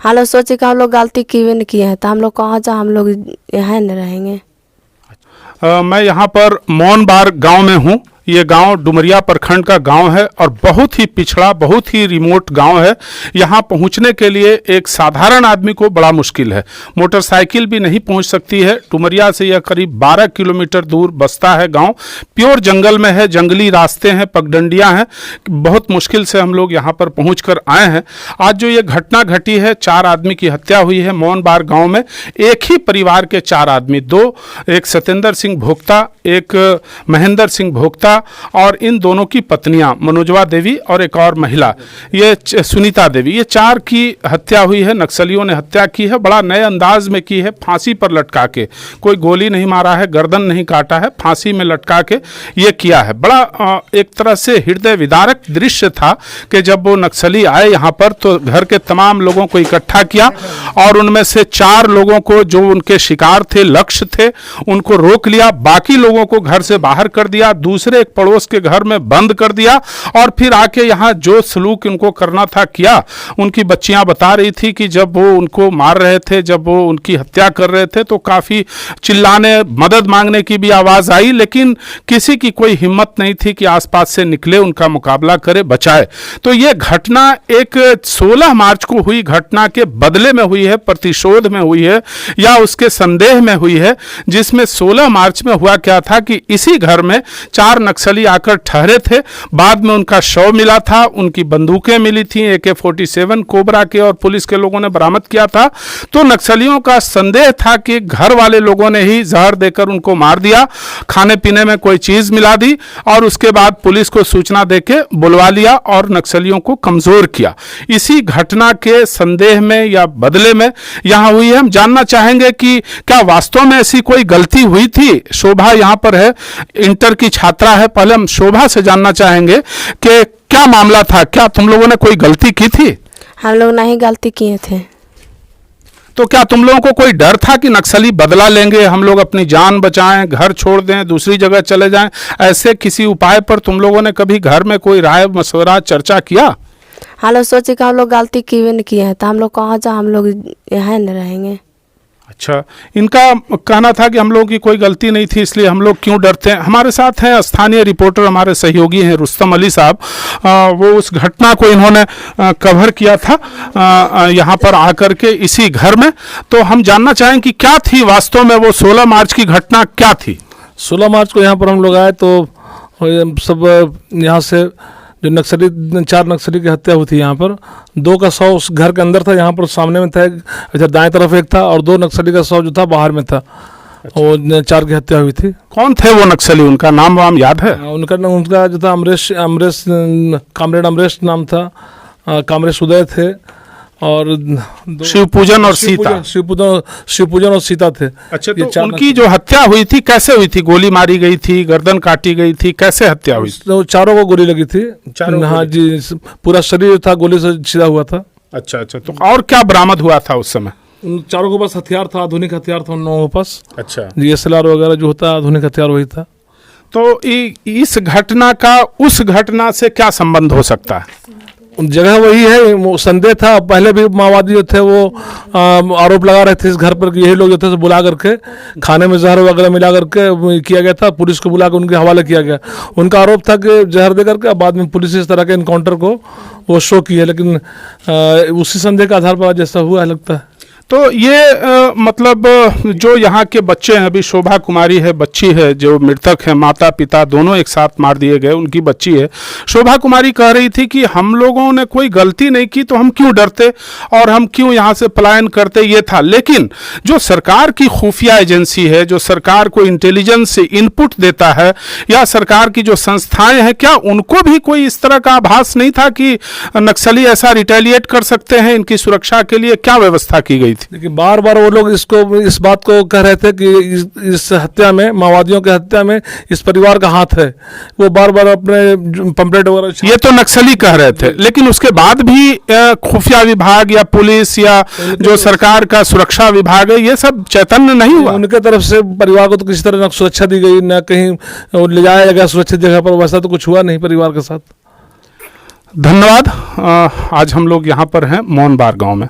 हम लोग सोचे कि हम लोग गलती किए हैं तो हम लोग कहाँ जा, हम लोग यहाँ न रहेंगे। मैं यहाँ पर मौनबार गांव में हूँ। ये गांव डुमरिया प्रखंड का गांव है और बहुत ही पिछड़ा, बहुत ही रिमोट गांव है। यहाँ पहुँचने के लिए एक साधारण आदमी को बड़ा मुश्किल है। मोटरसाइकिल भी नहीं पहुँच सकती है। डुमरिया से यह करीब 12 किलोमीटर दूर बसता है गांव। प्योर जंगल में है, जंगली रास्ते हैं, पगडंडियाँ हैं। बहुत मुश्किल से हम लोग यहाँ पर पहुँच कर आए हैं। आज जो ये घटना घटी है, 4 आदमी की हत्या हुई है मौनबार गाँव में। एक ही परिवार के 4 आदमी, एक सत्येंद्र सिंह भोक्ता, एक महेंद्र सिंह भोक्ता और इन दोनों की पत्नियां मनोजवा देवी और एक और महिला ये सुनीता देवी, ये 4 की हत्या हुई है। नक्सलियों ने हत्या की है, बड़ा नए अंदाज में की है, फांसी पर लटका के। कोई गोली नहीं मारा है, गर्दन नहीं काटा है, फांसी में लटका के ये किया है। बड़ा एक तरह से हृदय विदारक दृश्य था कि जब वो नक्सली आए यहाँ पर तो घर के तमाम लोगों को इकट्ठा किया और उनमें से 4 लोगों को जो उनके शिकार थे, लक्ष्य थे, उनको रोक लिया। बाकी लोगों को घर से बाहर कर दिया, दूसरे एक पड़ोस के घर में बंद कर दिया और फिर आके यहाँ जो सलूक उनको करना था किया। उनकी बच्चियां बता रही थी कि जब वो उनको मार रहे थे, जब वो उनकी हत्या कर रहे थे तो काफी चिल्लाने, मदद मांगने की भी आवाज आई, लेकिन किसी की कोई हिम्मत नहीं थी कि आसपास से निकले, उनका मुकाबला करे, बचाए। तो ये घटना एक 16 मार्च को हुई घटना के बदले में हुई है, प्रतिशोध में हुई है या उसके संदेह में हुई है, जिसमें 16 मार्च में हुआ क्या था कि इसी घर में 4 नक्सली आकर ठहरे थे। बाद में उनका शव मिला था, उनकी बंदूकें मिली थी, AK-47 कोबरा के, और पुलिस के लोगों ने बरामद किया था। तो नक्सलियों का संदेह था कि घर वाले लोगों ने ही जहर देकर उनको मार दिया, खाने पीने में कोई चीज मिला दी और उसके बाद पुलिस को सूचना देके बुलवा लिया और नक्सलियों को कमजोर किया। इसी घटना के संदेह में या बदले में यहां हुई है। हम जानना चाहेंगे कि क्या वास्तव में ऐसी कोई गलती हुई थी। शोभा यहां पर है, इंटर की छात्रा है। पहले हम शोभा से जानना चाहेंगे कि क्या मामला था, क्या तुम लोगों ने कोई गलती की थी? हम लोग नहीं गलती किए थे। तो क्या तुम लोगों को कोई डर था कि नक्सली बदला लेंगे, हम लोग अपनी जान बचाएं, घर छोड़ दें, दूसरी जगह चले जाएं? ऐसे किसी उपाय पर तुम लोगों ने कभी घर में कोई राय मशवरा चर्चा किया? हम लोग सोचे कि हम लोग गलती किए हैं तो हम लोग कहाँ जा, हम लोग यहाँ न रहेंगे। अच्छा, इनका कहना था कि हम लोगों की कोई गलती नहीं थी, इसलिए हम लोग क्यों डरते हैं। हमारे साथ हैं स्थानीय रिपोर्टर, हमारे सहयोगी हैं रुस्तम अली साहब। वो उस घटना को इन्होंने कवर किया था यहाँ पर आकर के इसी घर में। तो हम जानना चाहें कि क्या थी वास्तव में वो 16 मार्च की घटना, क्या थी? 16 मार्च को यहाँ पर हम लोग आए तो सब यहाँ से जो नक्सली 4 नक्सली की हत्या हुई थी यहाँ पर, 2 का शव उस घर के अंदर था, यहाँ पर सामने में था, इधर दाएं तरफ एक था और 2 नक्सली का शव जो था बाहर में था। अच्छा। वो 4 की हत्या हुई थी। कौन थे वो नक्सली, उनका नाम वाम याद है? उनका जो था अमरेश, कामरेड अमरेश नाम था, कामरेश उदय थे और शिवपूजन और सीता, शिवपूजन और सीता थे। अच्छा, तो उनकी जो हत्या हुई थी कैसे हुई थी? गोली मारी गई थी, गर्दन काटी गई थी, कैसे हत्या हुई? तो 4 को गोली लगी थी। हाँ जी, पूरा शरीर था गोली से छिदा हुआ था। अच्छा अच्छा, तो और क्या बरामद हुआ था उस समय? उन 4 के पास हथियार था, आधुनिक हथियार था उन लोगों के पास। अच्छा, DSLR वगैरह जो होता है आधुनिक हथियार वही था। तो इस घटना का उस घटना से क्या संबंध हो सकता है? जगह वही है, संदेह था। पहले भी माओवादी जो थे वो आरोप लगा रहे थे इस घर पर कि यही लोग जो थे बुला करके खाने में जहर वगैरह मिला करके किया गया था, पुलिस को बुला कर उनके हवाले किया गया। उनका आरोप था कि जहर दे करके बाद में पुलिस इस तरह के इनकाउंटर को वो शो की है, लेकिन उसी संदेह के आधार पर जैसा हुआ है लगता है। तो ये मतलब जो यहाँ के बच्चे हैं, अभी शोभा कुमारी है, बच्ची है, जो मृतक है, माता पिता दोनों एक साथ मार दिए गए, उनकी बच्ची है। शोभा कुमारी कह रही थी कि हम लोगों ने कोई गलती नहीं की तो हम क्यों डरते और हम क्यों यहाँ से पलायन करते, ये था। लेकिन जो सरकार की खुफिया एजेंसी है, जो सरकार को इंटेलिजेंस इनपुट देता है, या सरकार की जो संस्थाएं हैं, क्या उनको भी कोई इस तरह का आभास नहीं था कि नक्सली ऐसा रिटेलिएट कर सकते हैं? इनकी सुरक्षा के लिए क्या व्यवस्था की गई? देखिए, बार बार वो लोग इस बात को कह रहे थे कि इस हत्या में, माओवादियों की हत्या में इस परिवार का हाथ है। वो बार बार अपने पंपलेट वगैरह, ये तो नक्सली कह रहे थे, लेकिन उसके बाद भी खुफिया विभाग या पुलिस या जो सरकार का सुरक्षा विभाग है, ये सब चैतन्य नहीं हुआ। उनके तरफ से परिवार को तो किसी तरह न सुरक्षा दी गई, न कहीं ले जाया गया सुरक्षित जगह पर, वैसा तो कुछ हुआ नहीं परिवार के साथ। धन्यवाद। आज हम लोग यहाँ पर हैं मौनबार गांव में।